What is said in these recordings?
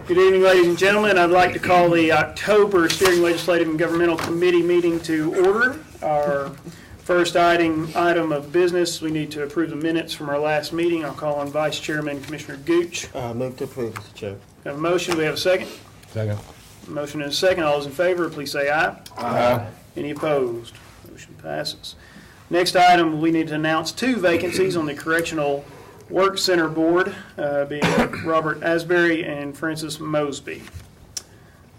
Good evening, ladies and gentlemen. I'd like to call the October Steering Legislative and Governmental Committee meeting to order. Our first item of business, we need to approve the minutes from our last meeting. I'll call on Vice Chairman Commissioner Gooch. Move to approve, Mr. Chair. Have a motion. Do we have a second? Second. Motion and a second. All those in favor, please say aye. Aye. Any opposed? Motion passes. Next item, we need to announce 2 vacancies on the Correctional Work Center Board, being Robert Asbury and Francis Mosby.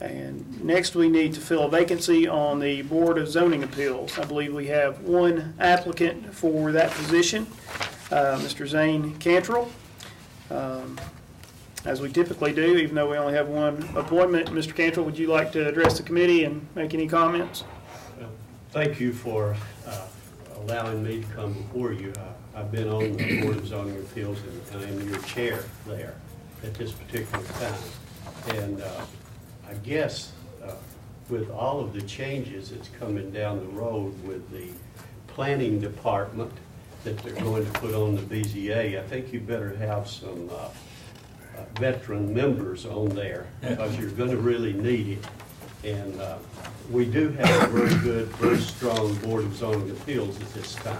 And next, we need to fill a vacancy on the Board of Zoning Appeals. I believe we have 1 applicant for that position, Mr. Zane Cantrell. As we typically do, even though we only have 1 appointment. Mr. Cantrell, would you like to address the committee and make any comments? Thank you for allowing me to come before you. I've been on the Board of Zoning Appeals, and I am your chair there at this particular time. And I guess with all of the changes that's coming down the road with the planning department that they're going to put on the BZA, I think you better have some veteran members on there, because you're going to really need it. And we do have a very good, very strong Board of Zoning Appeals at this time.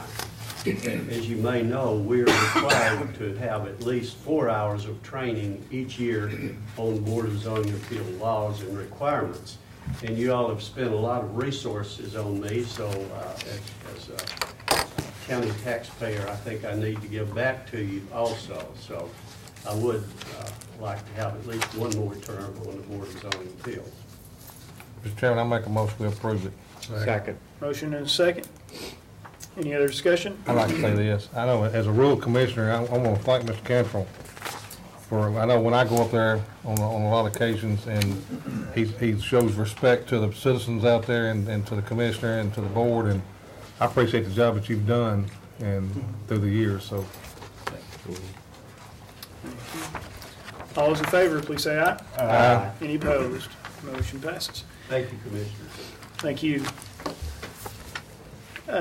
As you may know, we're required to have at least 4 hours of training each year on Board of Zoning Appeal laws and requirements. And you all have spent a lot of resources on me, so as a county taxpayer, I think I need to give back to you also. So I would like to have at least 1 more term on the Board of Zoning Appeals. Mr. Chairman, I make a motion to approve it. Second. Motion and a second. Any other discussion? I'd like to say this. I know as a rural commissioner, I want to thank Mr. Cantrell for, I know when I go up there on a lot of occasions, and he shows respect to the citizens out there and to the commissioner and to the board, and I appreciate the job that you've done and through the years, so. All those in favor, please say aye. Aye. Any opposed? Motion passes. Thank you, Commissioners. Thank you.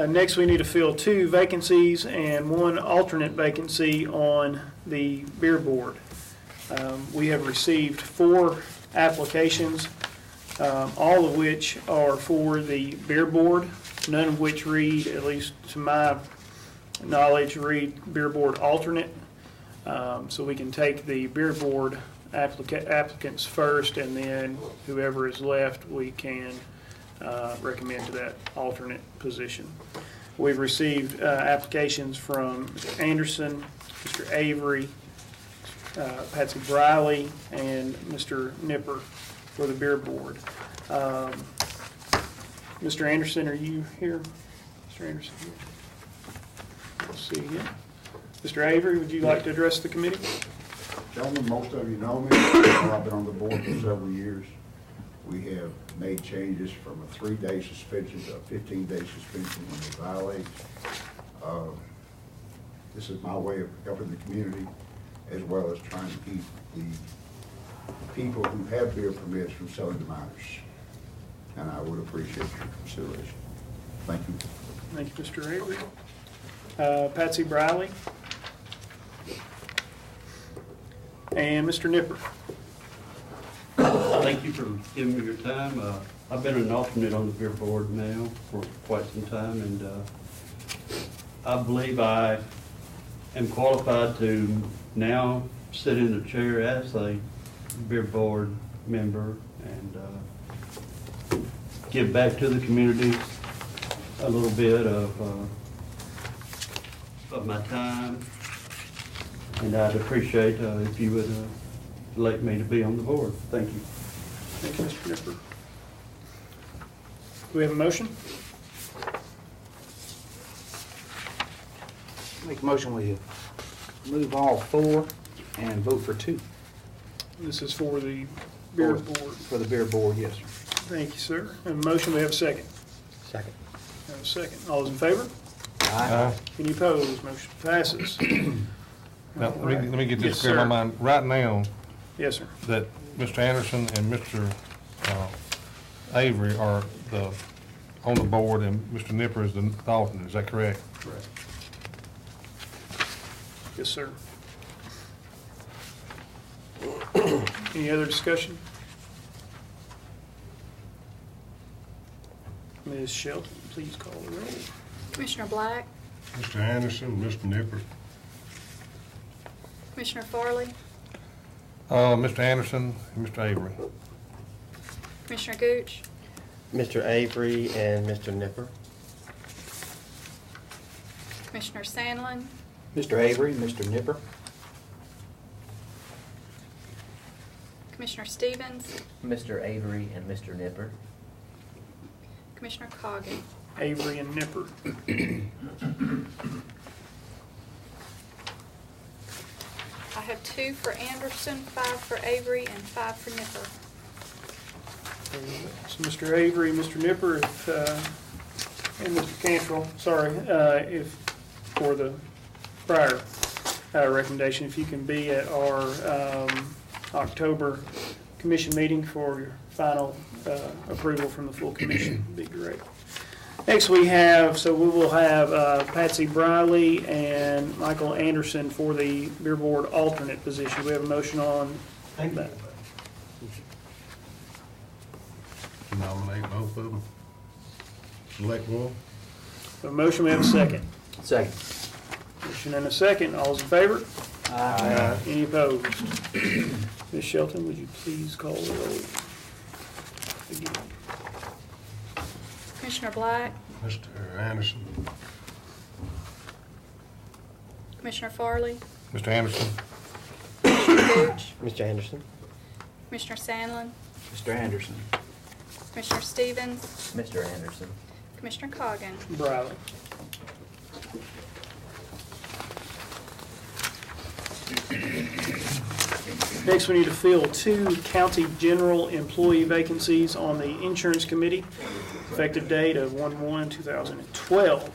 Next, we need to fill 2 vacancies and 1 alternate vacancy on the beer board. We have received 4 applications, all of which are for the beer board, none of which read, at least to my knowledge, read beer board alternate. So we can take the beer board applicants first, and then whoever is left, we can recommend to that alternate position. We've received applications from Mr. Anderson, Mr. Avery, Patsy Briley, and Mr. Nipper for the beer board. Mr. Anderson, are you here? Mr. Anderson here? Let's see him. Mr. Avery, would you like to address the committee? Gentlemen, most of you know me. I've been on the board for several years. We have made changes from a 3-day suspension to a 15-day suspension when they violate. This is my way of helping the community, as well as trying to keep the people who have beer permits from selling to minors. And I would appreciate your consideration. Thank you. Thank you, Mr. Avery. Patsy Briley. And Mr. Nipper. Thank you for giving me your time. I've been an alternate on the beer board now for quite some time, and I believe I am qualified to now sit in the chair as a beer board member and give back to the community a little bit of my time, and I'd appreciate if you would elect me to be on the board. Thank you. Thank you, Mr. Nipper. Do we have a motion? Make a motion, we move all 4 and vote for 2. This is for the beer board. For the beer board, yes, sir. Thank you, sir. Have a motion, we have a second. Second. Have a second. All those in favor? Aye. Any opposed? Motion passes. Now, let me get this Yes, clear in my sir. mind. Right now, Yes, sir. that Mr. Anderson and Mr. Avery are on the board, and Mr. Nipper is the alternate. Is that correct? Correct. Yes, sir. Any other discussion? Ms. Shelton, please call the roll. Commissioner Black, Mr. Anderson, Mr. Nipper. Commissioner Farley, Mr. Anderson and Mr. Avery. Commissioner Gooch, Mr. Avery and Mr. Nipper. Commissioner Sandlin, Mr. Avery, Mr. Nipper. Commissioner Stevens, Mr. Avery and Mr. Nipper. Commissioner Coggan. Avery and Nipper. I have 2 for Anderson, 5 for Avery, and 5 for Nipper. So Mr. Avery, Mr. Nipper, and Mr. Cantrell, sorry, if, for the prior recommendation, if you can be at our October commission meeting for your final approval from the full commission, would be great. Next we will have Patsy Briley and Michael Anderson for the Beer Board alternate position. We have a motion on Thank you. that. Nominate both of them. Select one. A motion, we have a second. Second. Motion and a second. All's in favor? Aye. Any opposed? Ms. Shelton, would you please call the roll? Again. Commissioner Black, Mr. Anderson. Commissioner Farley, Mr. Anderson. Commissioner Gooch, Mr. Anderson. Commissioner Sandlin, Mr. Anderson. Commissioner Stevens, Mr. Anderson. Commissioner Coggan. Briley. Next, we need to fill 2 county general employee vacancies on the insurance committee, effective date of 1/1/2012.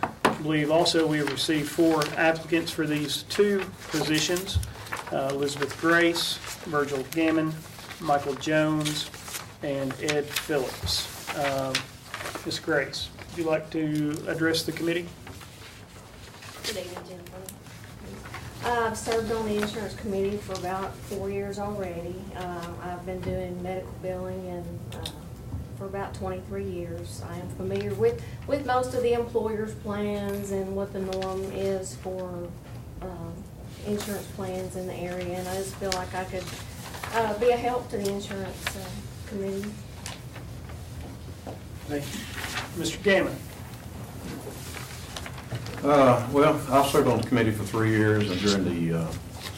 I believe also we have received 4 applicants for these 2 positions. Elizabeth Grace, Virgil Gammon, Michael Jones, and Ed Phillips. Ms. Grace, would you like to address the committee? Good evening, gentlemen. I've served on the insurance committee for about 4 years already. I've been doing medical billing for about 23 years. I am familiar with most of the employers' plans and what the norm is for insurance plans in the area, and I just feel like I could be a help to the insurance committee. Thank you. Mr. Gammon? Well, I've served on the committee for 3 years, and during the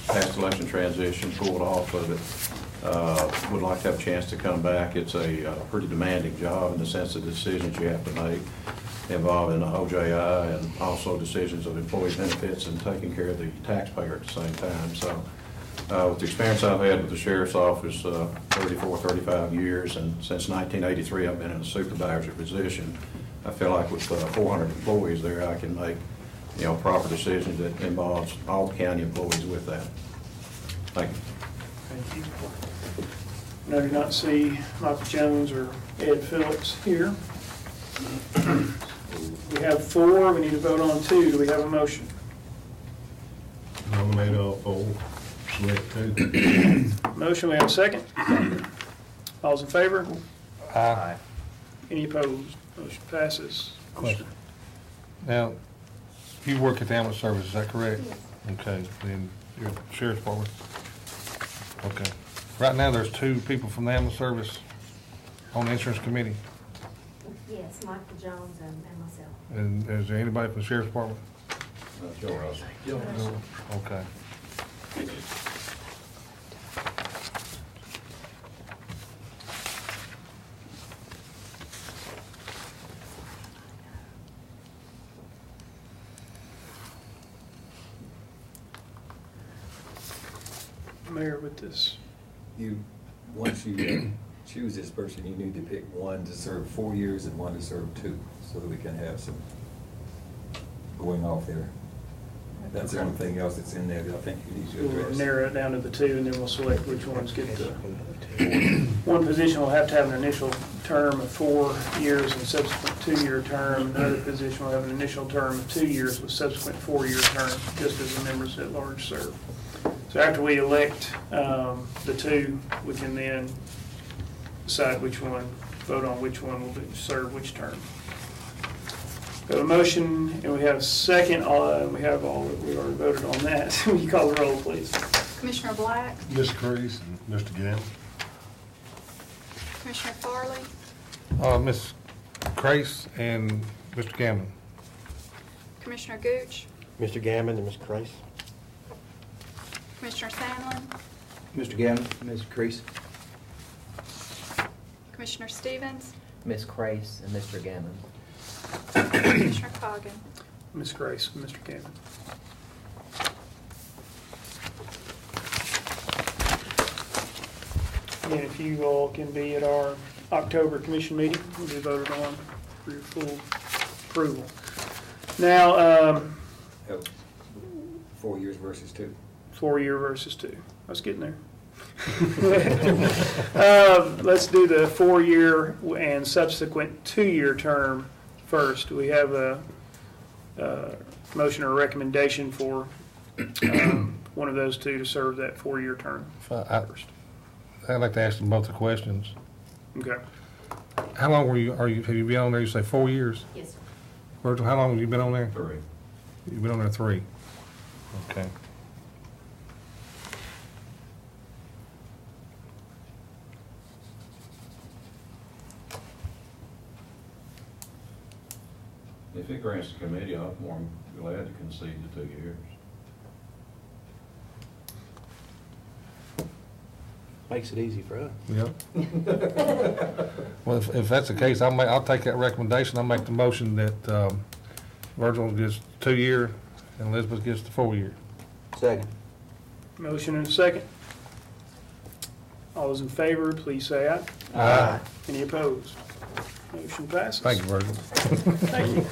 past election transition, pulled off of it. Would like to have a chance to come back. It's a pretty demanding job in the sense of decisions you have to make involving the OJI and also decisions of employee benefits and taking care of the taxpayer at the same time. So with the experience I've had with the sheriff's office, 35 years, and since 1983 I've been in a supervisor position. I feel like with 400 employees there, I can make, proper decisions that involves all the county employees with that. Thank you. Thank you. No, do not see Michael Jones or Ed Phillips here. We have 4, we need to vote on 2. Do we have a motion? Nominate all 4. Select 2. Motion, we have a second. All's in favor? Aye. Any opposed? Motion passes. Question. Now, you work at the ambulance service, is that correct? Okay, then you're the sheriff's department? Okay. Right now, there's 2 people from the ambulance service on the insurance committee. Yes, Michael Jones and myself. And is there anybody from the sheriff's department? Joe Russell. Okay. Mayor, with this, Once you choose this person, you need to pick one to serve 4 years and one to serve 2, so that we can have some going off there. That's the only thing else that's in there that I think you need to we'll address. narrow it down to the 2, and then we'll select which ones get the. One position will have to have an initial term of 4 years and subsequent 2-year term. Another position will have an initial term of 2 years with subsequent 4-year term, just as the members at large serve. So after we elect the two, we can then decide which one, vote on which one will serve which term. We have a motion, and we have a second, we already voted on that. Will you call the roll, please? Commissioner Black, Ms. Crease and Mr. Gammon. Commissioner Farley, Ms. Crace and Mr. Gammon. Commissioner Gooch, Mr. Gammon and Ms. Crace. Commissioner Sandlin, Mr. Gammon, Mr. Crease. Commissioner Stevens, Ms. Crace and Mr. Gammon. Commissioner Coggin. Ms. Grace, Mr. Gammon. And if you all can be at our October commission meeting, we'll be voted on for your full approval. Now, Oh, 4 years versus 2. 4-year versus 2. I was getting there. Let's do the 4-year and subsequent 2-year term first. We have a motion or recommendation for one of those two to serve that 4-year term first. I'd like to ask them both the questions. Okay. How long have you been on there? You say 4 years? Yes, sir. Virgil, how long have you been on there? 3. You've been on there 3. Okay. If it grants the committee, I'm more than glad to concede the 2 years. Makes it easy for us. Yeah. Well, if that's the case, I'll take that recommendation. I'll make the motion that Virgil gets 2-year and Elizabeth gets the 4-year. Second. Motion and a second. All those in favor, please say aye. Aye. Any opposed? Motion passes. Thank you, Virgil. Thank you.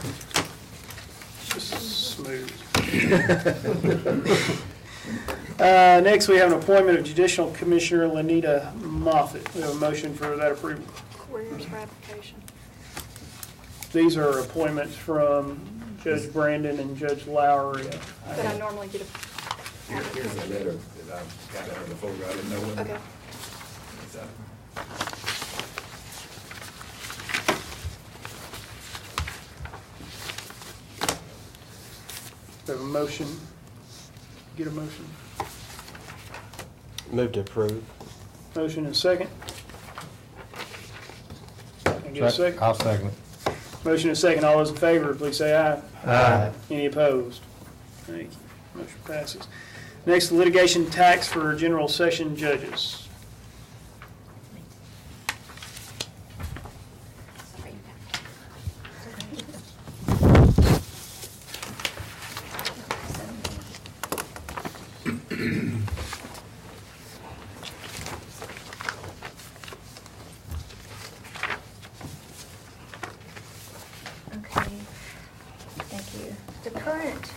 Just smooth. Next, we have an appointment of Judicial Commissioner Lenita Moffitt. We have a motion for that approval. Where's her application? These are appointments from Judge Brandon and Judge Lowry. But I normally get a. Here's a letter that I got out of the folder. I didn't know when. Okay. We have a motion. Get a motion. Move to approve. Motion and second. Can I get a second? I'll second it. Motion and second. All those in favor, please say aye. Aye. Any opposed? Thank you. Motion passes. Next, litigation tax for general session judges. Okay, thank you. The current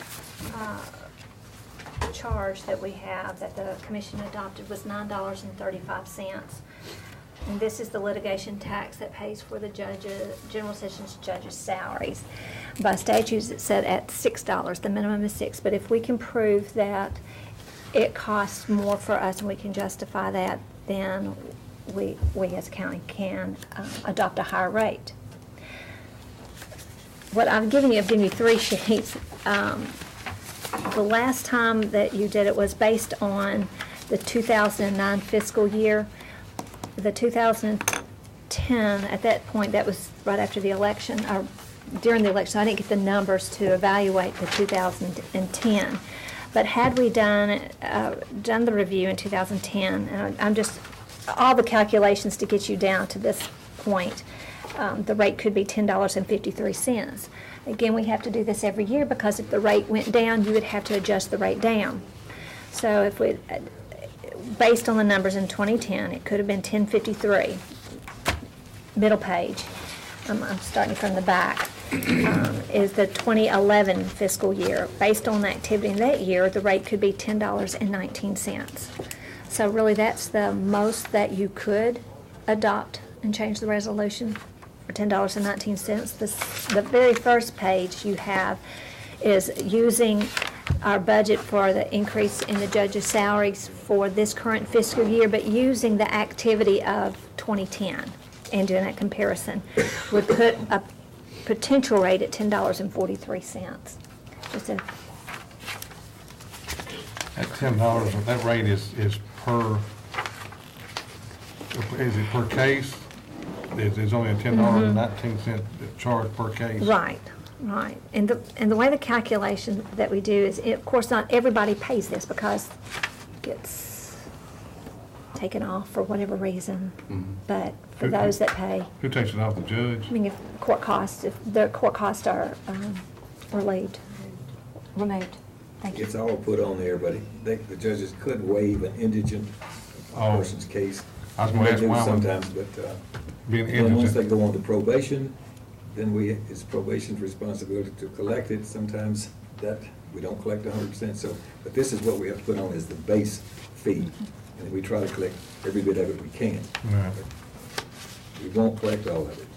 charge that we have, that the commission adopted, was $9.35. And this is the litigation tax that pays for the judges, general sessions judges' salaries. By statutes, it's set at $6. The minimum is $6. But if we can prove that it costs more for us and we can justify that, then we as a county can adopt a higher rate. What I've given you 3 sheets. The last time that you did it was based on the 2009 fiscal year. The 2010, at that point, that was right after the election, or during the election. I didn't get the numbers to evaluate the 2010. But had we done the review in 2010, and I'm just, all the calculations to get you down to this point, the rate could be $10.53. Again, we have to do this every year because if the rate went down, you would have to adjust the rate down. So if we, based on the numbers in 2010, it could have been $10.53, middle page. I'm starting from the back. Is the 2011 fiscal year. Based on the activity in that year, the rate could be $10.19. So really, that's the most that you could adopt and change the resolution for $10.19. The very first page you have is using our budget for the increase in the judges' salaries for this current fiscal year, but using the activity of 2010 and doing that comparison would put a potential rate at $10.43. Just a, At $10, that rate is per, is it per case? It's only a $10.19 charge per case? right, right. And the way the calculation that we do is, of course, not everybody pays this because it gets taken off for whatever reason. But for those that pay, Who takes it off, the judge? I mean, if the court costs are removed. Thank you. It's all put on there, but the judges could waive an indigent Oh. person's case. I was gonna ask They do why would- sometimes, but Being then once they indigent. go on to probation, then it's probation's responsibility to collect it. Sometimes that, we don't collect 100%, so, but this is what we have to put on as the base fee. And we try to collect every bit of it we can. Right. We won't collect all of it.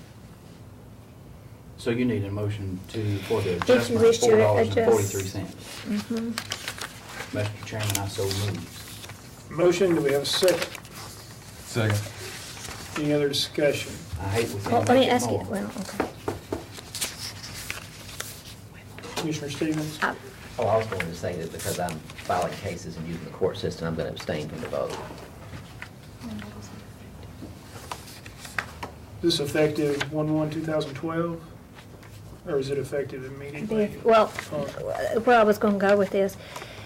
So you need a motion for the you adjustment wish of to $4.43. Mhm. Mr. Chairman, I so move. Motion, do we have a second? Second. Any other discussion? I hate we Well, can't let me make it ask you, more. well, okay. Commissioner Stevens? Oh, I was going to say that because I'm filing cases and using the court system, I'm going to abstain from the vote. Is this effective 1/1/2012? Or is it effective immediately? Well, Oh. where I was going to go with this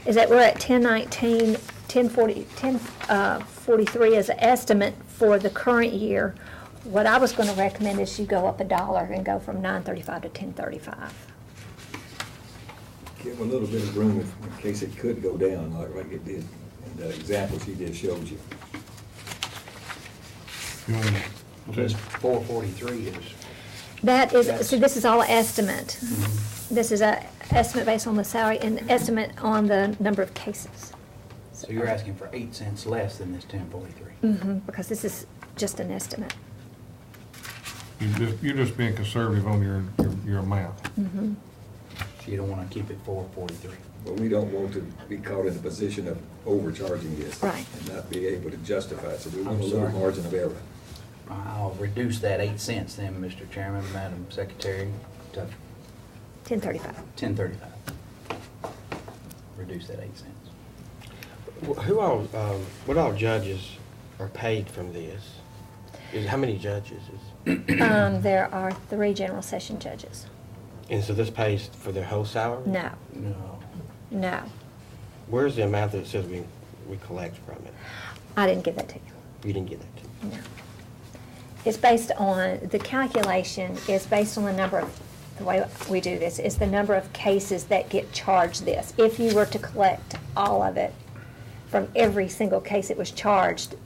is that we're at 1019, 1043 as an estimate for the current year. What I was going to recommend is you go up $1 and go from 935 to 1035. Give a little bit of room in case it could go down, like it did in the example she just showed you. You want me This to- 443 is, That is, That's- see, this is all estimate. This is a estimate based on the salary and estimate on the number of cases. so you're asking for 8 cents less than this 1043. Because this is just an estimate. You're just being conservative on your amount. So you don't want to keep it 443. But we don't want to be caught in the position of overcharging this. Right. And not be able to justify it, so we want I'm a little sorry. margin of error. I'll reduce that 8 cents then, Mr. Chairman, Madam Secretary, to 1035. 1035. Reduce that 8 cents. Who all, what all judges are paid from this? How many judges There are 3 general session judges. and so this pays for their whole salary? No, No. Where's the amount that it says we collect from it? I didn't give that to you. You didn't get that to me. No. It's based on, the calculation is based on the number of, the way we do this, is the number of cases that get charged this. If you were to collect all of it from every single case it was charged,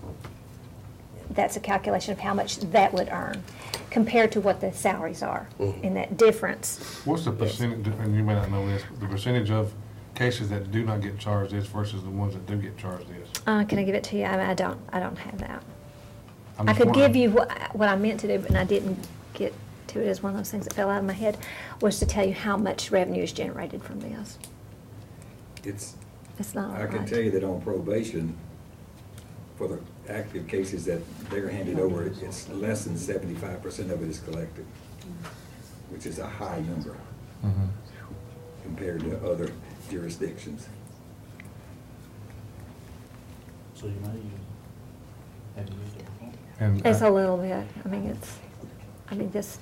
that's a calculation of how much that would earn compared to what the salaries are. And that difference, What's the percentage, and you may not know this, but the percentage of cases that do not get charged this versus the ones that do get charged this? can I give it to you? I don't have that. I'm I just could give wondering. you what I meant to do, but I didn't get to it. As one of those things that fell out of my head, was to tell you how much revenue is generated from this. It's, It's not I can right. tell you that on probation, for the active cases that they're handed over, it's less than 75% of it is collected, which is a high number Mhm. compared to other jurisdictions. So you might use, have you used it before? And, It's a little bit. I mean,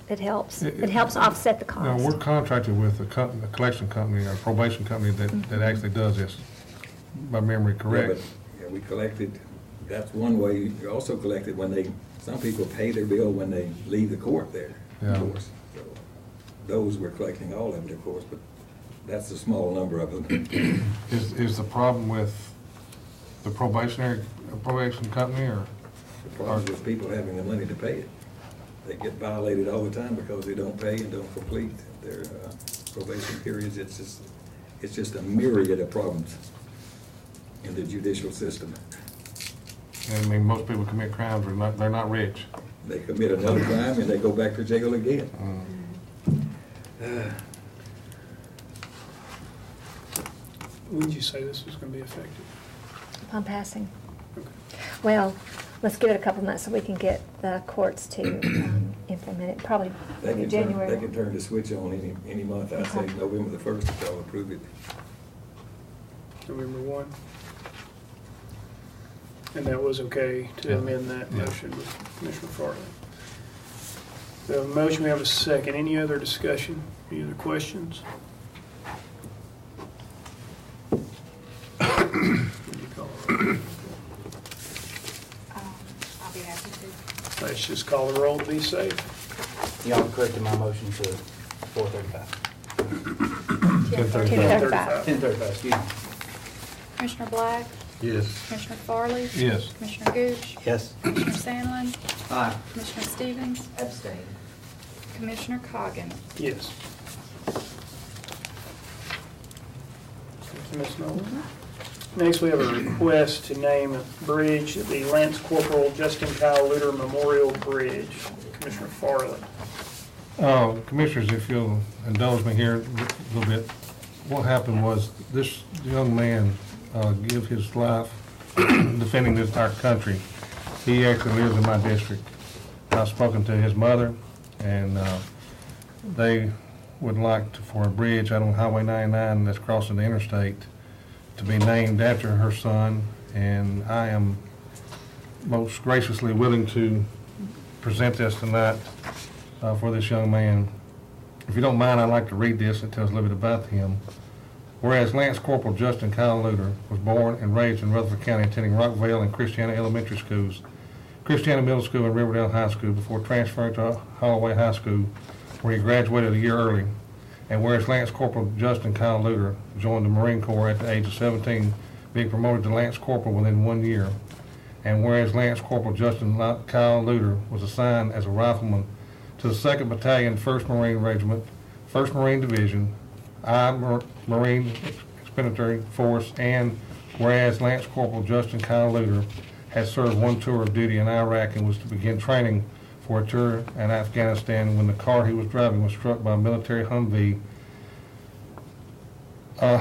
it helps. It helps offset the Now, cost. we're contracted with a collection company, or probation company that actually does this, by memory, Yeah, correct? but, yeah, we collected, that's one way. You also collected when some people pay their bill when they leave the court there, Yeah. of course. So those we're collecting all of it, of course, but that's a small number of them. Is the problem with the probation company, or? The problem is people having the money to pay it. They get violated all the time because they don't pay and don't complete their probation periods. It's just a myriad of problems in the judicial system. I mean, most people commit crimes, they're not rich. They commit another crime and they go back to jail again. When did you say this was going to be effective? Upon passing. Okay. Well, let's give it a couple months so we can get the courts to implement it, probably They can January. turn, they can turn the switch on any month. I say November the 1st if y'all approve it. November 1. And that was okay to amend that Yeah. motion with Commissioner Farley. We have a motion, we have a second. Any other discussion? Any other questions? Would you call it? I'll be happy to. Let's just call the roll to be safe. Y'all corrected my motion to 4:35. 10:35. 10:35, excuse me. Commissioner Black, Yes. Commissioner Farley. Yes. Commissioner Gooch, Yes. Commissioner Sandlin, Aye. Commissioner Stevens, Abstain. Commissioner Coggin. Yes. Thank you, Ms. Nolan. Next, we have a request to name a bridge the Lance Corporal Justin Kyle Luter Memorial Bridge. Commissioner Farley. Commissioners, if you'll indulge me here a little bit, what happened was this young man gave his life defending our country. He actually lives in my district. I've spoken to his mother, and they would like for a bridge out on Highway 99 that's crossing the interstate to be named after her son, and I am most graciously willing to present this tonight for this young man. If you don't mind, I'd like to read this. It tells a little bit about him. Whereas Lance Corporal Justin Kyle Luter was born and raised in Rutherford County, attending Rockvale and Christiana Elementary Schools, Christiana Middle School, and Riverdale High School before transferring to Holloway High School, where he graduated a year early. And whereas Lance Corporal Justin Kyle Luter joined the Marine Corps at the age of 17, being promoted to Lance Corporal within 1 year. And whereas Lance Corporal Justin Kyle Luter was assigned as a rifleman to the 2nd Battalion, 1st Marine Regiment, 1st Marine Division, Marine Expeditionary Force, and whereas Lance Corporal Justin Kyle Luter had served 1 tour of duty in Iraq and was to begin training for a tour in Afghanistan when the car he was driving was struck by a military Humvee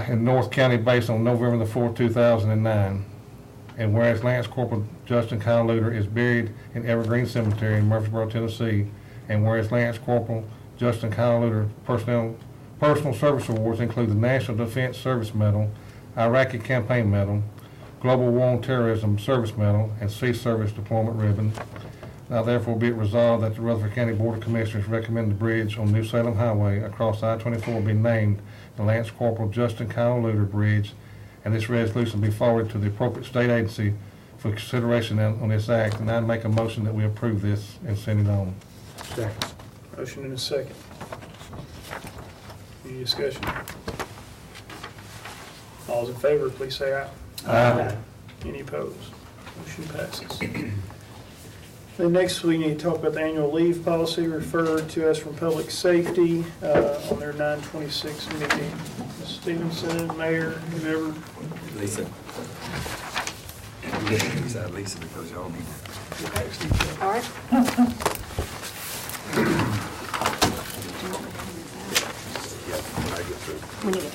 in North County base on November the 4th, 2009. And whereas Lance Corporal Justin Kyle Luter is buried in Evergreen Cemetery in Murfreesboro, Tennessee, and whereas Lance Corporal Justin Kyle Luter personal service awards include the National Defense Service Medal, Iraqi Campaign Medal, Global War on Terrorism Service Medal, and Sea Service Deployment Ribbon. Now therefore be it resolved that the Rutherford County Board of Commissioners recommend the bridge on New Salem Highway across I-24 be named the Lance Corporal Justin Kyle Luter Bridge, and this resolution be forwarded to the appropriate state agency for consideration on this act. And I make a motion that we approve this and send it on. Second. Motion and a second. Any discussion? All those in favor, please say aye. Aye. Any opposed? Motion passes. Then next, we need to talk about the annual leave policy referred to us from Public Safety on their 9/26 meeting. Ms. Stevenson, Mayor, whoever. Lisa. You get these out, Lisa, because y'all need to get next to each other. All right. Yeah, I get through. We need it.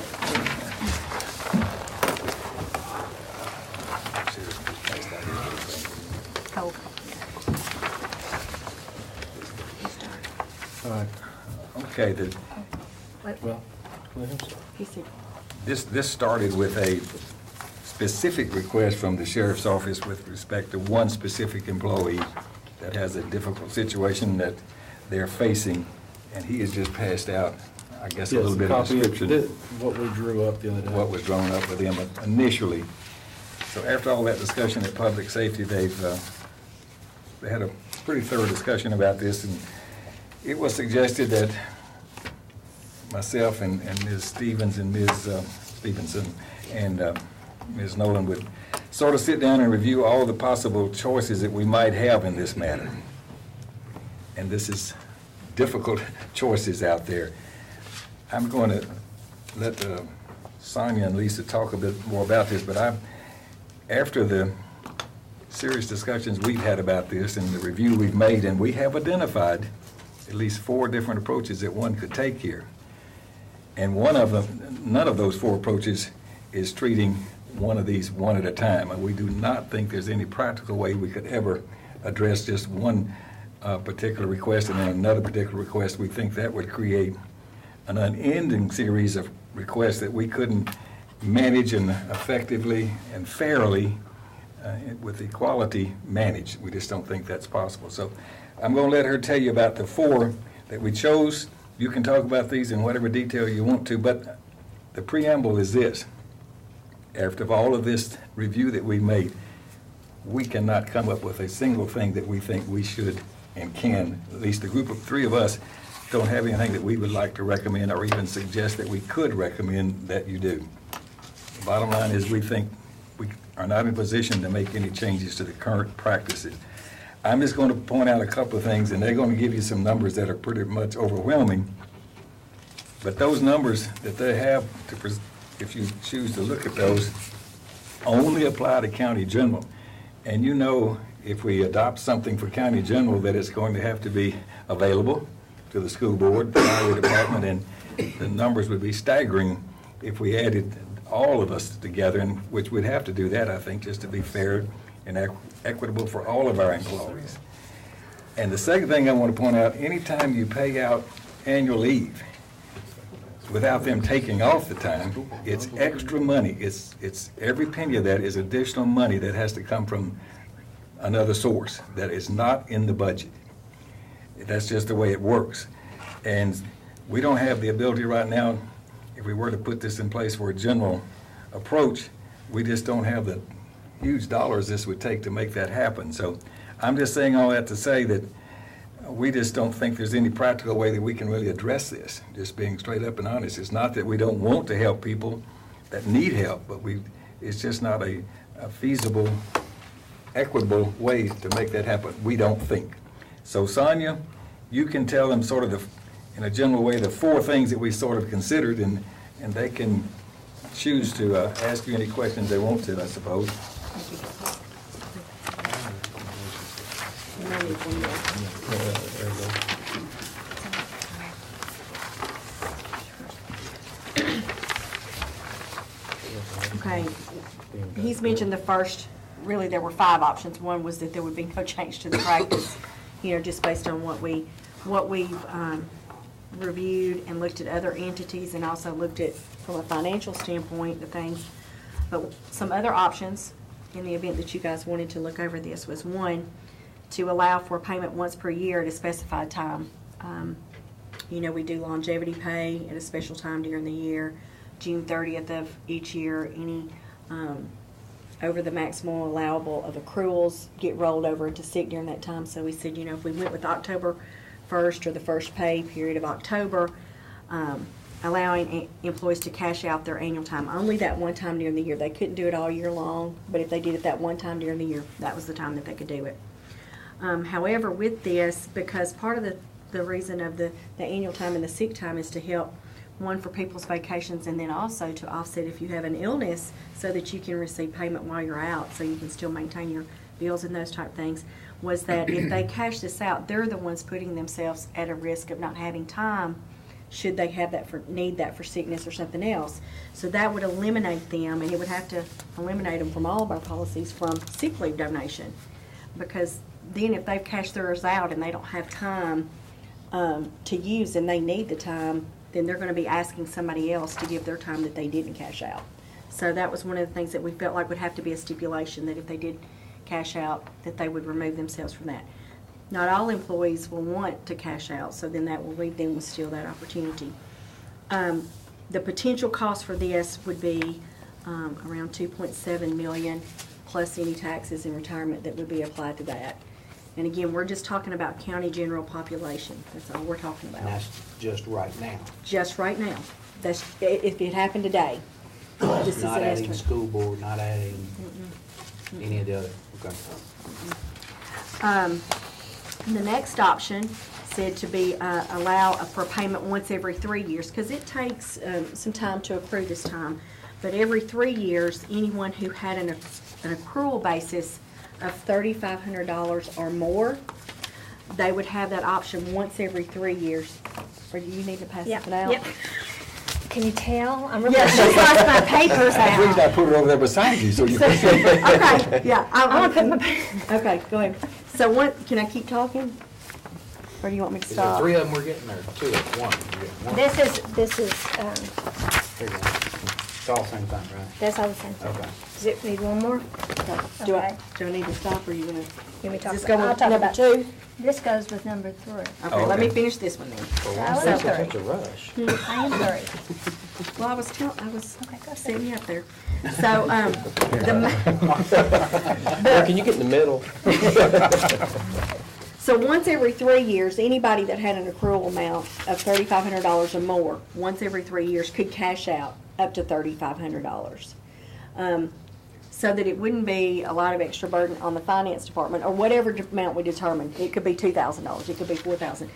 Cold. Okay, Well, He said, this started with a specific request from the sheriff's office with respect to one specific employee that has a difficult situation that they're facing, and he has just passed out, I guess, a little bit of description. what we drew up the other day. What was drawn up with him initially. So after all that discussion at Public Safety, they had a pretty thorough discussion about this, and it was suggested that myself and Ms. Stevens and Ms. Stevenson and Ms. Nolan would sort of sit down and review all the possible choices that we might have in this matter. And this is difficult choices out there. I'm going to let Sonia and Lisa talk a bit more about this, but after the serious discussions we've had about this and the review we've made, and we have identified at least 4 different approaches that one could take here. And one of them, none of those 4 approaches is treating one of these one at a time. And we do not think there's any practical way we could ever address just one particular request and then another particular request. We think that would create an unending series of requests that we couldn't manage and effectively and fairly with equality manage. We just don't think that's possible. So I'm going to let her tell you about the 4 that we chose. You can talk about these in whatever detail you want to, but the preamble is this. After all of this review that we made, we cannot come up with a single thing that we think we should and can, at least the group of 3 of us, don't have anything that we would like to recommend or even suggest that we could recommend that you do. The bottom line is we think we are not in a position to make any changes to the current practices. I'm just going to point out a couple of things, and they're going to give you some numbers that are pretty much overwhelming. But those numbers that they have, if you choose to look at those, only apply to county general. And you know, if we adopt something for county general, that it's going to have to be available to the school board, the highway department, and the numbers would be staggering if we added all of us together, and which we'd have to do that, I think, just to be fair and equitable for all of our employees. And the second thing I want to point out, anytime you pay out annual leave without them taking off the time, it's extra money. It's every penny of that is additional money that has to come from another source that is not in the budget. That's just the way it works. And we don't have the ability right now, if we were to put this in place for a general approach, we just don't have the huge dollars this would take to make that happen. So I'm just saying all that to say that we just don't think there's any practical way that we can really address this, just being straight up and honest. It's not that we don't want to help people that need help, but it's just not a feasible, equitable way to make that happen, we don't think. So Sonia, you can tell them sort of in a general way the 4 things that we sort of considered, and they can choose to ask you any questions they want to, I suppose. Okay, he's mentioned the first, really there were 5 options. One was that there would be no change to the practice, just based on what we've reviewed and looked at other entities and also looked at, from a financial standpoint, the things. But some other options, in the event that you guys wanted to look over this, was 1, to allow for payment once per year at a specified time. We do longevity pay at a special time during the year, June 30th of each year. Any over the maximum allowable of accruals get rolled over into sick during that time. So we said, if we went with October 1st or the first pay period of October, allowing employees to cash out their annual time only that one time during the year. They couldn't do it all year long, but if they did it that one time during the year, that was the time that they could do it. However, with this, because part of the reason of the annual time and the sick time is to help, one, for people's vacations, and then also to offset if you have an illness so that you can receive payment while you're out so you can still maintain your bills and those type things, was that if they cash this out, they're the ones putting themselves at a risk of not having time should they have need that for sickness or something else. So that would eliminate them, and it would have to eliminate them from all of our policies from sick leave donation, because then if they've cashed theirs out and they don't have time to use and they need the time, then they're going to be asking somebody else to give their time that they didn't cash out. So that was one of the things that we felt like would have to be a stipulation, that if they did cash out, that they would remove themselves from that. Not all employees will want to cash out, so then that will leave them with still that opportunity. The potential cost for this would be around $2.7 million, plus any taxes and retirement that would be applied to that. And again, we're just talking about county general population. That's all we're talking about. And that's just right now. Just right now. That's if it happened today. This is Not an adding estimate. school board, not adding any of the other, okay. The next option said to be allow for payment once every 3 years, because it takes some time to accrue this time. But every 3 years, anyone who had an accrual basis of $3,500 or more, they would have that option once every 3 years. Or do you need to pass it out? Yep. Can you tell? I'm really, Yeah, she's lost my papers That's the reason I out. put it over there beside you, so you. Okay, yeah. I want to put my, Okay, go ahead. So can I keep talking? Or do you want me to Is there stop? 3 of them we're getting, or 2 of them? One. this is, Here you go. It's all same thing, right? that's all the same thing. Okay. Does it need one more? Okay. Do I need to stop, or you gonna? Can we talk Does this about, go I'll with talk number about, 2? this goes with number 3. Okay, let me finish this one then. I was That's three. such a rush. I am 3. Well, I was Okay, go setting ahead. you up there. So, Well, can you get in the middle? So once every 3 years, anybody that had an accrual amount of $3,500 or more, once every 3 years could cash out up to $3,500. So that it wouldn't be a lot of extra burden on the finance department or whatever amount we determine. It could be $2,000, it could be $4,000.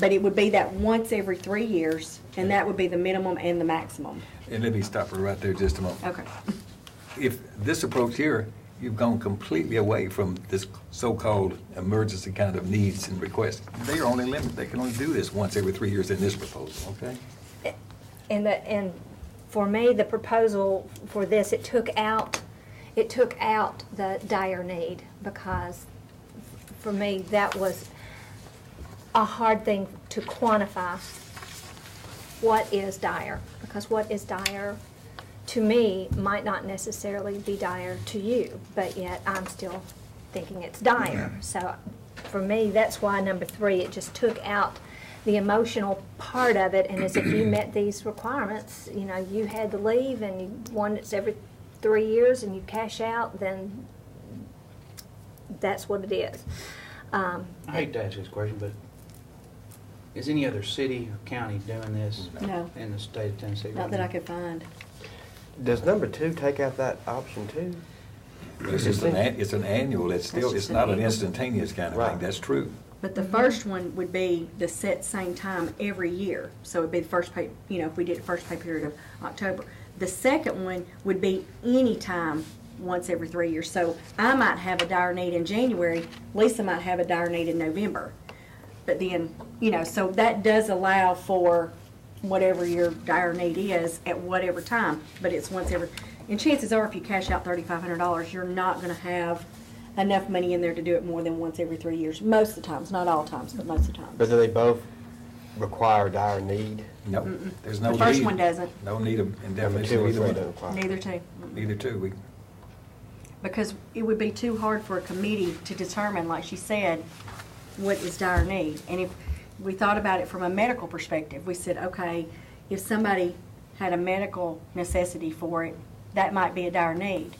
But it would be that once every 3 years, and that would be the minimum and the maximum. And let me stop her right there just a moment. Okay. If this approach here, you've gone completely away from this so-called emergency kind of needs and requests. They are only limited, they can only do this once every 3 years in this proposal, okay? And for me, the proposal for this, it took out the dire need, because for me, that was a hard thing to quantify. What is dire? Because what is dire to me might not necessarily be dire to you, but yet I'm still thinking it's dire. So for me, that's why number 3, it just took out the emotional part of it, and as if you met these requirements, you know, you had to leave and you one that's every 3 years and you cash out, then that's what it is. I hate to ask this question, but is any other city or county doing this? No. In the state of Tennessee? Not that I could find. Does number 2 take out that option too? It's just it's an annual, it's still, it's not an instantaneous kind of thing, Right. that's true. But the first one would be the set same time every year. So it'd be the first pay, you know, if we did the first pay period of October. The second one would be any time once every 3 years. So I might have a dire need in January, Lisa might have a dire need in November. But then, you know, so that does allow for whatever your dire need is at whatever time, but it's once every, and chances are if you cash out $3,500, you're not gonna have enough money in there to do it more than once every 3 years, most of the times, not all times, but most of the times. But do they both require dire need? No, there's no need. The first one doesn't. No need of Number indefinite 2 or either 3 one. don't require. Neither two. Neither two, Because it would be too hard for a committee to determine, like she said, what is dire need. And if we thought about it from a medical perspective, we said, okay, if somebody had a medical necessity for it, that might be a dire need.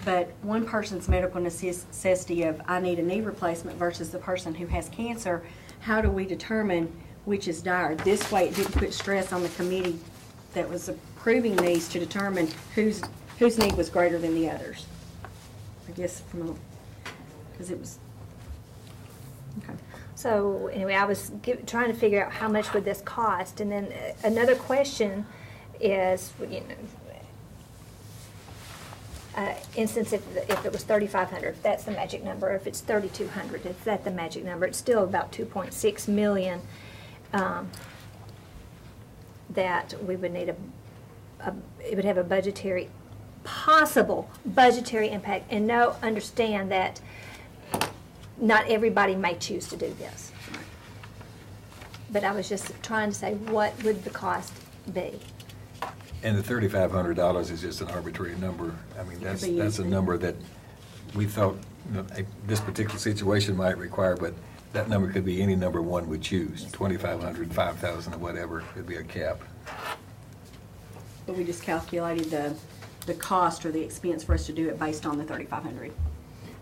But one person's medical necessity of, I need a knee replacement versus the person who has cancer, how do we determine which is dire? This way it didn't put stress on the committee that was approving these to determine whose need was greater than the others. I guess because it was, okay. So anyway, I was trying to figure out how much would this cost, and then another question is, you know, instance if it was 3,500, that's the magic number. If it's 3,200, is that the magic number? It's still about 2.6 million that we would need it would have a possible budgetary impact, and understand that not everybody may choose to do this. But I was just trying to say, what would the cost be? And the $3,500 is just an arbitrary number. I mean, that's a number that we thought, you know, this particular situation might require, but that number could be any number one would choose, 2,500, 5,000, or whatever, could be a cap. But we just calculated the cost or the expense for us to do it based on the 3,500.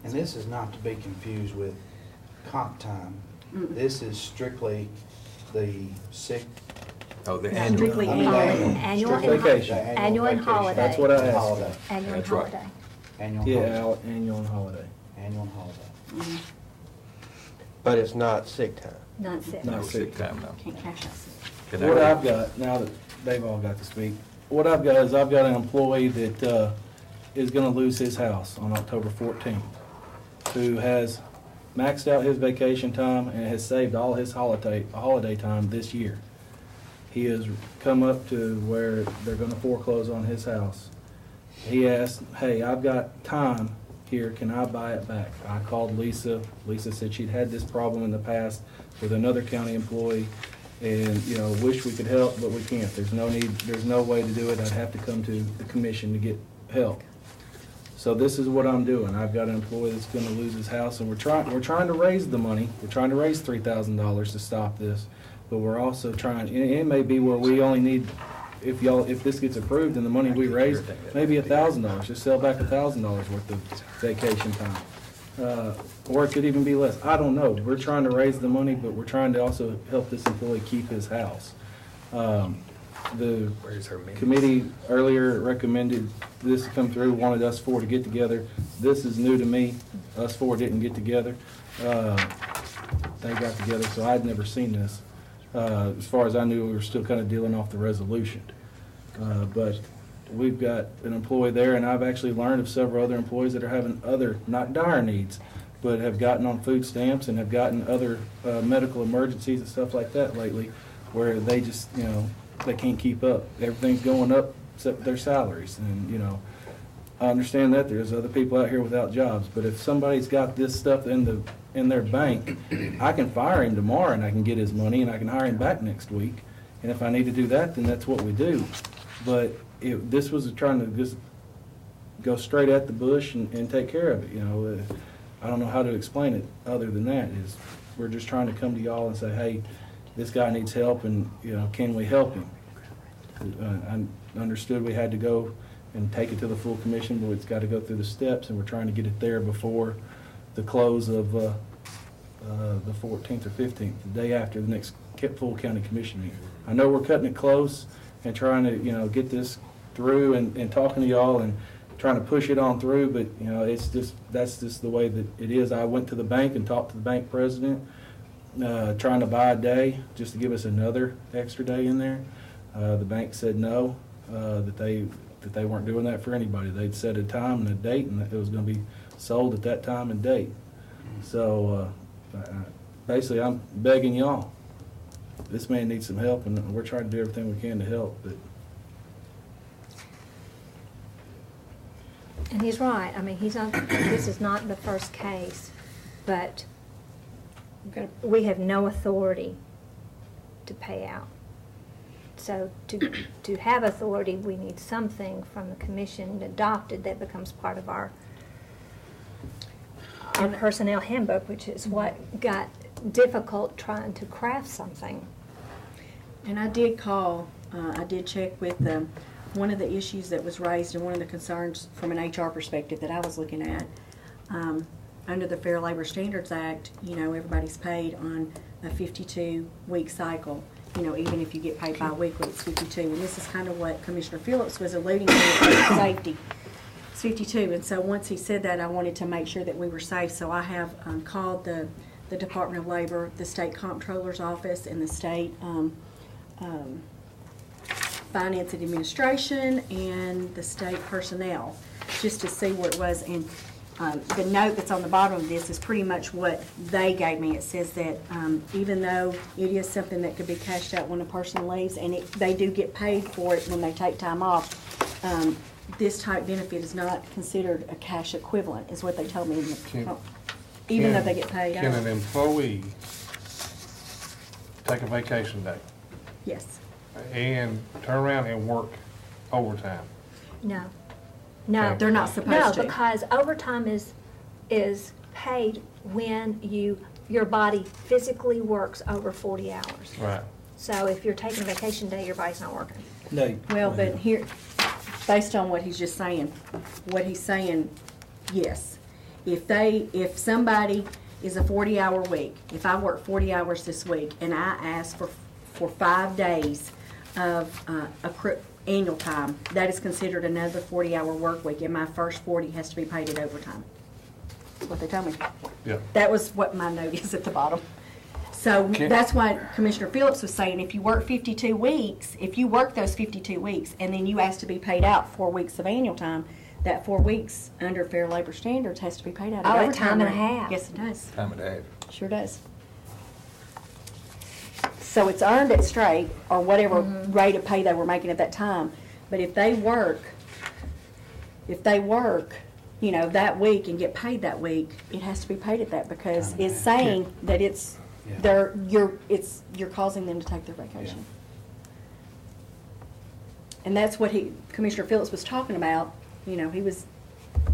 And this is not to be confused with comp time. This is strictly the sick. Oh, the No, annual. strictly Annual Strict and vacation. annual and holiday. That's what I asked. Annual and That's right. holiday. Annual Yeah, holiday. annual and holiday. Annual and holiday. But it's not sick time. Not sick. No sick time, no. Can't cash out sick. Can What I- I've got, now that they've all got to speak, what I've got is I've got an employee that is gonna lose his house on October 14th, who has maxed out his vacation time and has saved all his holiday time this year. He has come up to where they're gonna foreclose on his house. He asked, hey, I've got time here, can I buy it back? I called Lisa. Lisa said she'd had this problem in the past with another county employee, and, you know, wish we could help, but we can't. There's no need, there's no way to do it. I'd have to come to the commission to get help. So this is what I'm doing. I've got an employee that's gonna lose his house, and we're trying to raise the money. We're trying to raise $3,000 to stop this, but we're also trying, and it may be where we only need, if this gets approved and the money we raise, maybe $1,000, just sell back $1,000 worth of vacation time. Or it could even be less. I don't know. We're trying to raise the money, but we're trying to also help this employee keep his house. The committee earlier recommended this to come through, wanted us four to get together. This is new to me. Us four didn't get together. They got together, so I'd never seen this. As far as I knew, we were still kind of dealing off the resolution. But we've got an employee there, and I've actually learned of several other employees that are having other, not dire needs, but have gotten on food stamps and have gotten other medical emergencies and stuff like that lately, where they just, you know, they can't keep up. Everything's going up except their salaries. And, you know, I understand that there's other people out here without jobs, but if somebody's got this stuff in their bank, I can fire him tomorrow and I can get his money and I can hire him back next week. And if I need to do that, then that's what we do. But this was trying to just go straight at the bush and take care of it, you know. I don't know how to explain it other than that. Is we're just trying to come to y'all and say, hey, this guy needs help, and, you know, can we help him? I understood we had to go and take it to the full commission, but it's got to go through the steps, and we're trying to get it there before the close of the 14th or 15th, the day after the next full county commission meeting. I know we're cutting it close and trying to, you know, get this through and talking to y'all and trying to push it on through, but, you know, that's just the way that it is. I went to the bank and talked to the bank president, trying to buy a day just to give us another extra day in there. The bank said no, that they weren't doing that for anybody. They'd set a time and a date, and it was going to be sold at that time and date. So basically, I'm begging y'all. This man needs some help, and we're trying to do everything we can to help. But And he's right. I mean, this is not the first case, but we have no authority to pay out. So to have authority, we need something from the commission adopted that becomes part of our personnel handbook, which is what got difficult trying to craft something. And I did call, I did check with one of the issues that was raised and one of the concerns from an HR perspective that I was looking at. Under the Fair Labor Standards Act, you know, everybody's paid on a 52-week cycle. You know, even if you get paid bi-weekly, it's 52. And this is kind of what Commissioner Phillips was alluding to with safety. It's 52. And so once he said that, I wanted to make sure that we were safe. So I have called the Department of Labor, the State Comptroller's Office, and the State Finance and Administration, and the State Personnel, just to see what it was. And the note that's on the bottom of this is pretty much what they gave me. It says that even though it is something that could be cashed out when a person leaves, and they do get paid for it when they take time off, this type benefit is not considered a cash equivalent, is what they told me. Even though they get paid out. Can an employee take a vacation day Yes. and turn around and work overtime? No. No. They're not supposed to. No, because overtime is paid when your body physically works over 40 hours. Right. So if you're taking a vacation day, your body's not working. no. Well, but here, based on what he's just saying, yes. If somebody is a 40-hour week, if I work 40 hours this week and I ask for 5 days of annual time, that is considered another 40-hour work week, and my first 40 has to be paid at overtime. That's what they tell me. Yeah. That was what my note is at the bottom. So that's why Commissioner Phillips was saying, if you work 52 weeks, if you work those 52 weeks, and then you ask to be paid out 4 weeks of annual time, that 4 weeks under Fair Labor Standards has to be paid out at overtime. Time and a half. Yes, it does. Time and a half. Sure does. So it's earned at straight, or whatever rate of pay they were making at that time. But if they work, you know, that week and get paid that week, it has to be paid at that, because it's saying that it's, you're causing them to take their vacation. And that's what Commissioner Phillips was talking about. You know, he was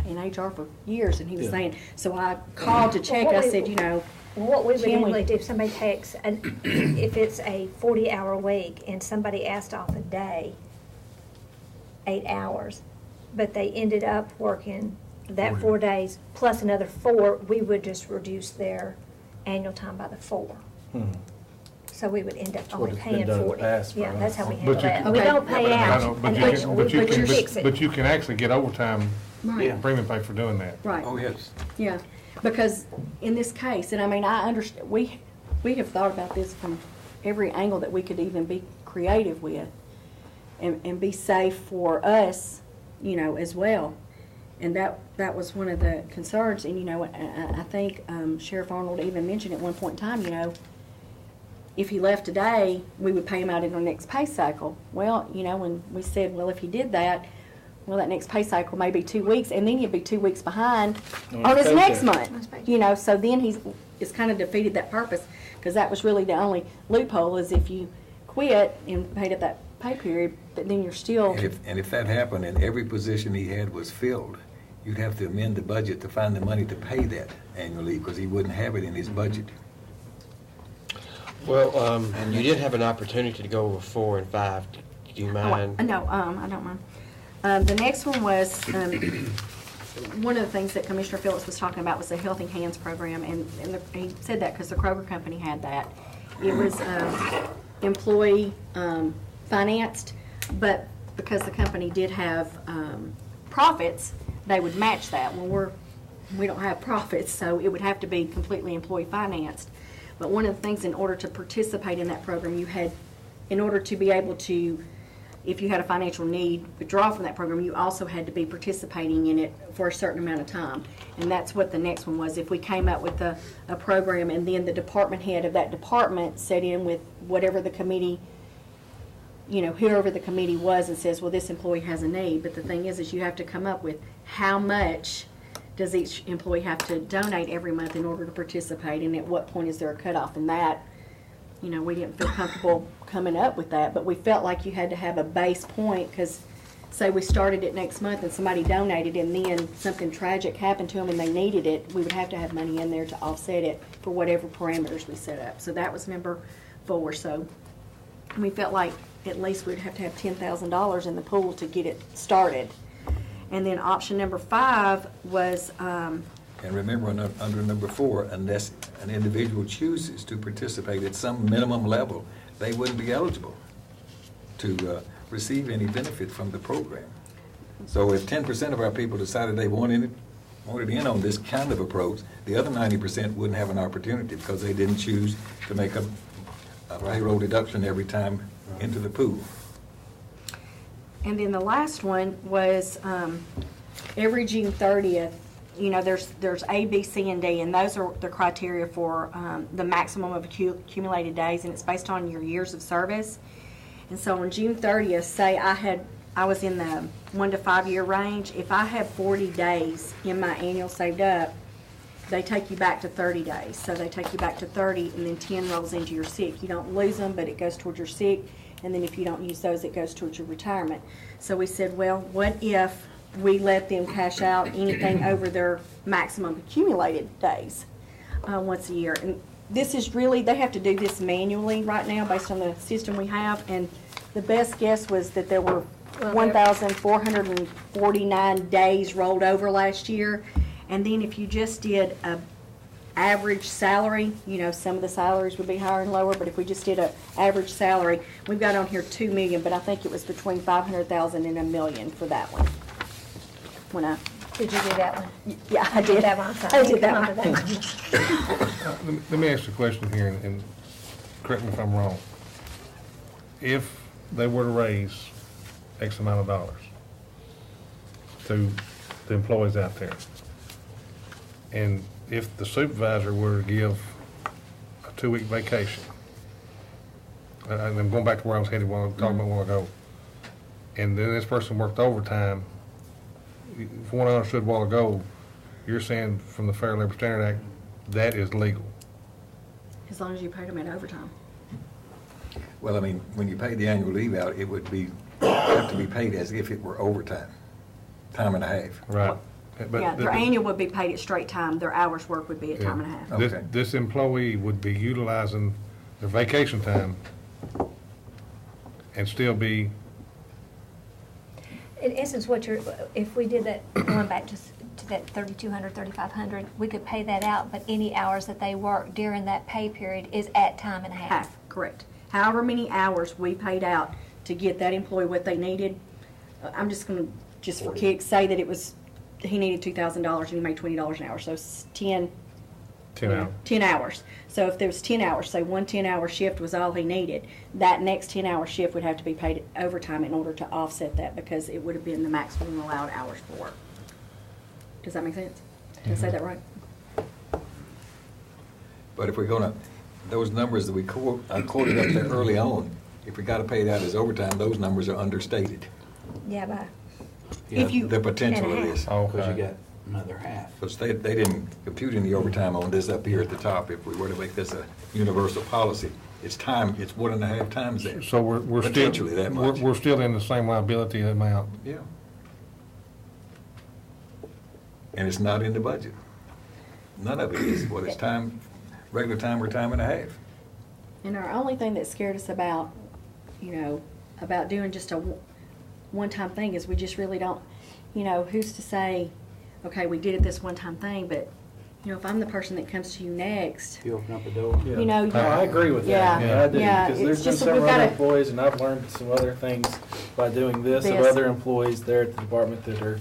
in HR for years, and he was saying, so I called to check, I said, you know. What we would can we- usually do, if somebody takes, if it's a 40-hour week and somebody asked off a day, 8 hours, but they ended up working that 4 days plus another 4, we would just reduce their annual time by the 4. So we would end up what only it's been paying done in the 40. past for Yeah, us. that's how we But handle you- that. We don't pay I out, know, but and you we can- but you we can- fix it. But you can actually get overtime Right. premium pay for doing that. Right. Oh, yes. Yeah, because in this case, and I mean, I understand, we have thought about this from every angle that we could even be creative with and be safe for us, you know, as well. And that was one of the concerns, and, you know, I think Sheriff Arnold even mentioned at one point in time, you know, if he left today, we would pay him out in our next pay cycle. Well, you know, when we said, well, if he did that, well, that next pay cycle may be 2 weeks, and then he'd be 2 weeks behind on his next month. You know, so then it's kind of defeated that purpose, because that was really the only loophole, is if you quit and paid at that pay period, but then you're still. And if that happened and every position he had was filled, you'd have to amend the budget to find the money to pay that annual leave, because he wouldn't have it in his budget. Well, you did have an opportunity to go over 4 and 5. Do you mind? No, I don't mind. The next one was, one of the things that Commissioner Phillips was talking about was the Helping Hands program, and he said that because the Kroger Company had that. It was employee financed, but because the company did have profits, they would match that. Well, we don't have profits, so it would have to be completely employee financed. But one of the things, in order to participate in that program, in order to be able to, if you had a financial need, withdraw from that program, you also had to be participating in it for a certain amount of time. And that's what the next one was. If we came up with a program, and then the department head of that department set in with whatever the committee, you know, whoever the committee was, and says, well, this employee has a need. But the thing is you have to come up with how much does each employee have to donate every month in order to participate, and at what point is there a cutoff? And that, you know, we didn't feel comfortable coming up with that, but we felt like you had to have a base point, because say we started it next month and somebody donated and then something tragic happened to them and they needed it, we would have to have money in there to offset it for whatever parameters we set up. So that was number 4. So we felt like at least we'd have to have $10,000 in the pool to get it started. And then option number 5 was, And remember, under number 4, unless an individual chooses to participate at some minimum level, they wouldn't be eligible to receive any benefit from the program. So if 10% of our people decided they wanted in on this kind of approach, the other 90% wouldn't have an opportunity, because they didn't choose to make a payroll deduction every time into the pool. and then the last one was every June 30th, you know, there's A, B, C, and D, and those are the criteria for the maximum of accumulated days, and it's based on your years of service. And so on June 30th, say I was in the 1 to 5 year range. If I have 40 days in my annual saved up, they take you back to 30 days. So they take you back to 30, and then 10 rolls into your sick. You don't lose them, but it goes towards your sick, and then if you don't use those, it goes towards your retirement. So we said, well, what if we let them cash out anything over their maximum accumulated days once a year? And this is really, they have to do this manually right now based on the system we have, and the best guess was that there were 1,449 days rolled over last year. And then if you just did a average salary, you know, some of the salaries would be higher and lower, but if we just did a average salary, we've got on here 2 million, but I think it was between 500,000 and $1 million for that one. Did you do that one? Yeah, I did. That one. I did that one. Let me ask you a question here, and correct me if I'm wrong. If they were to raise X amount of dollars to the employees out there, and if the supervisor were to give a 2-week vacation, and I'm going back to where I was headed while I was talking about a while ago, and then this person worked overtime, from what I understood a while ago, you're saying from the Fair Labor Standard Act, that is legal. As long as you paid them in overtime. Well, I mean, when you pay the annual leave out, it would have to be paid as if it were overtime, time and a half. Right. But Yeah, their annual would be paid at straight time, their hours work would be at time and a half. Okay. This employee would be utilizing their vacation time and still be, In essence, what you're, if we did that, going back to that 3,200, 3,500, we could pay that out, but any hours that they work during that pay period is at time and a half. Half, correct. However many hours we paid out to get that employee what they needed, I'm just gonna, just for kicks, say that it was, he needed $2,000 and he made $20 an hour, so it's 10 hours. 10 hours. So if there was 10 hours, say one 10-hour shift was all he needed, that next 10-hour shift would have to be paid overtime in order to offset that, because it would have been the maximum allowed hours for work. Does that make sense? Did I say that right? But if we're gonna, those numbers that I quoted up there early on, if we gotta pay that as overtime, those numbers are understated. Yeah, but If you- The potential of this. Because you got another half. Because they didn't compute in the overtime on this up here at the top. If we were to make this a universal policy, it's 1.5 times that. So we're still, Potentially that much. we're still in the same liability amount. Yeah. And it's not in the budget. None of it is. What it's time, regular time or time and a half. And our only thing that scared us about, about doing just a one-time thing is we just really don't, who's to say, okay, we did it this one-time thing, but, if I'm the person that comes to you next, You open up the door. Yeah. No, I agree with that. Yeah, I do, yeah, because it's there's been just that some we've other gotta- employees, and I've learned some other things by doing this, of This. other employees there at the department that are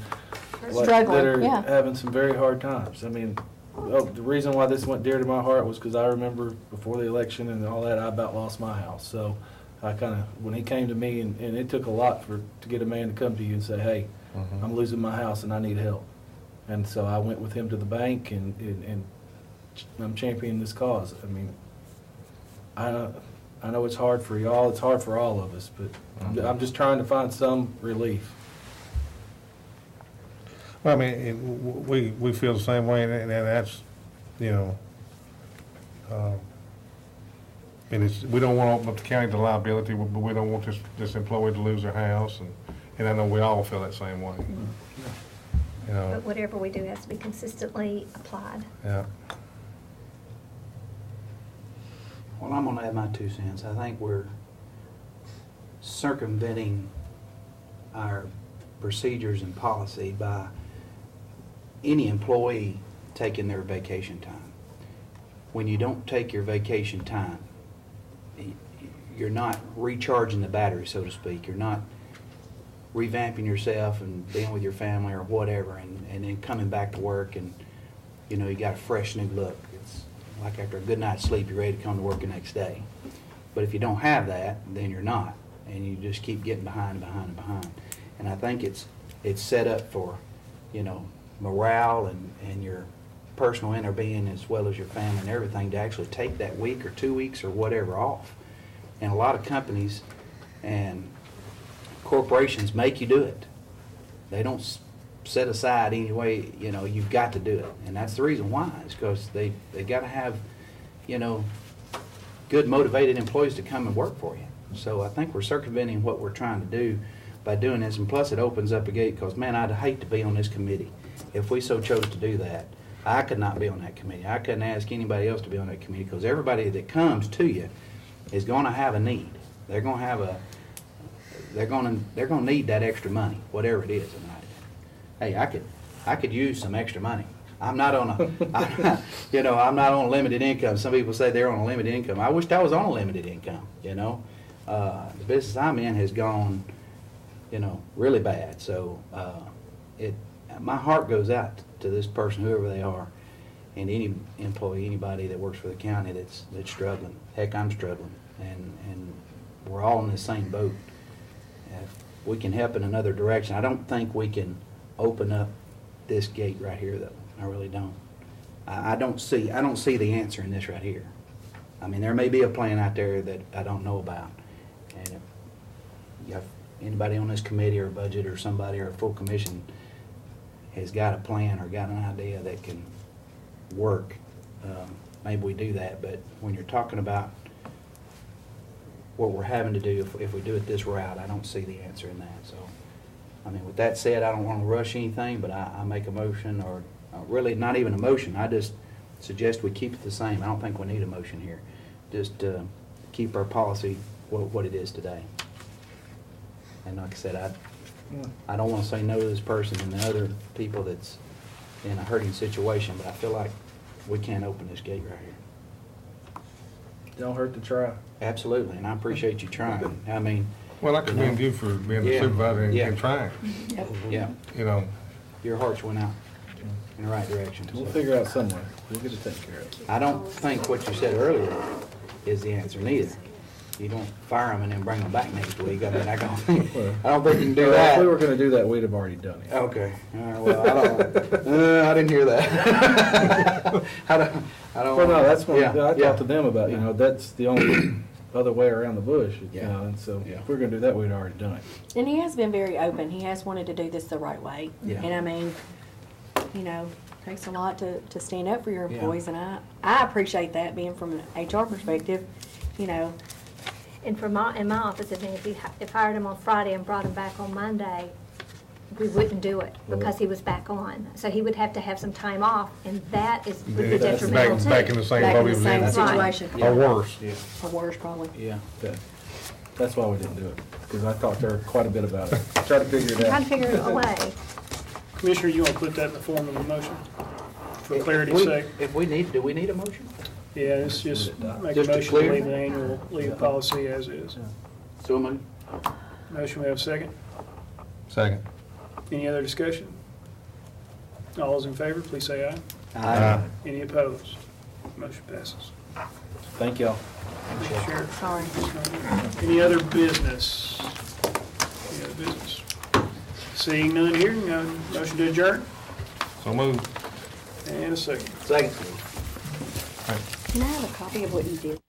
Struggling, that are yeah. having some very hard times. I mean, the reason why this went dear to my heart was because I remember before the election and all that, I about lost my house. So I kind of, when he came to me, and it took a lot to get a man to come to you and say, hey, I'm losing my house and I need help. And so I went with him to the bank, and I'm championing this cause. I mean, I know it's hard for y'all, it's hard for all of us, but I'm just trying to find some relief. Well, I mean, we feel the same way, and that's, and we don't want to open up the county to liability, but we don't want this employee to lose their house, and I know we all feel that same way. but whatever we do has to be consistently applied. Yeah. Well, I'm gonna add my 2 cents. I think we're circumventing our procedures and policy by any employee taking their vacation time. When you don't take your vacation time, you're not recharging the battery, so to speak. You're not revamping yourself and being with your family or whatever, and then coming back to work and, you got a fresh new look. It's like after a good night's sleep, you're ready to come to work the next day. But if you don't have that, then you're not, and you just keep getting behind and behind and behind. And I think it's set up for, morale and your personal inner being as well as your family and everything to actually take that week or 2 weeks or whatever off. And a lot of companies and corporations make you do it. They don't set aside any way, you've got to do it. And that's the reason why, is because they got to have, good motivated employees to come and work for you. So I think we're circumventing what we're trying to do by doing this, and plus it opens up a gate, because man, I'd hate to be on this committee if we so chose to do that. I could not be on that committee. I couldn't ask anybody else to be on that committee, because everybody that comes to you is going to have a need. They're going to have they're going to need that extra money, whatever it is. And hey, I could use some extra money. I'm not on I'm not on limited income. Some people say they're on a limited income. I wished I was on a limited income. The business I'm in has gone, really bad. So my heart goes out to this person, whoever they are, and any employee, anybody that works for the county that's struggling. Heck, I'm struggling, and we're all in the same boat. If we can help in another direction, I don't think we can open up this gate right here, though. I really don't. I don't see the answer in this right here. I mean, there may be a plan out there that I don't know about. And if you have anybody on this committee or budget or somebody or a full commission has got a plan or got an idea that can work, maybe we do that. But when you're talking about what we're having to do, if we do it this route, I don't see the answer in that. So, I mean, with that said, I don't want to rush anything, but I make a motion, or really not even a motion. I just suggest we keep it the same. I don't think we need a motion here. Just keep our policy what it is today. And like I said, I don't want to say no to this person and the other people that's in a hurting situation, but I feel like we can't open this gate right here. Don't hurt to try. Absolutely, and I appreciate you trying. I mean. Well, I commend you for being the supervisor and trying. Yeah. You know. Your hearts went out in the right direction. We'll figure out somewhere. We'll get it taken care of. I don't think what you said earlier is the answer neither. You don't fire them and then bring them back next week. I mean, I don't think you can do that. If we were gonna do that, we'd have already done it. Okay. All right, well, I didn't hear that. I don't. Well, no, that's what I Yeah. talked to them about, that's the only other way around the bush, and so if we're gonna do that, we'd already done it. And he has been very open. He has wanted to do this the right way. Yeah. And I mean, takes a lot to stand up for your employees, and I appreciate that, being from an HR perspective, And in my office, I think if hired him on Friday and brought him back on Monday, we wouldn't do it because he was back on. So he would have to have some time off, and that would be That's detrimental too. back in the same Back boat in he the was same in. situation. Or worse. Or worse, probably. Yeah. That's why we didn't do it, because I talked to her quite a bit about it. Try to figure it Trying out. to figure a way. Commissioner, you want to put that in the form of a motion for clarity's If sake? If we need, do we need a motion? Yeah, it's just make a Just to motion to clear? leave the annual leave policy as is. So moved. Motion, we have a second. Second. Any other discussion? All those in favor, please say aye. Aye. Any opposed? Motion passes. Thank y'all. Sheriff. Sorry. Any other business? Any other business? Seeing none here, motion to adjourn, So moved. and a second. Second. Can I have a copy of what you did?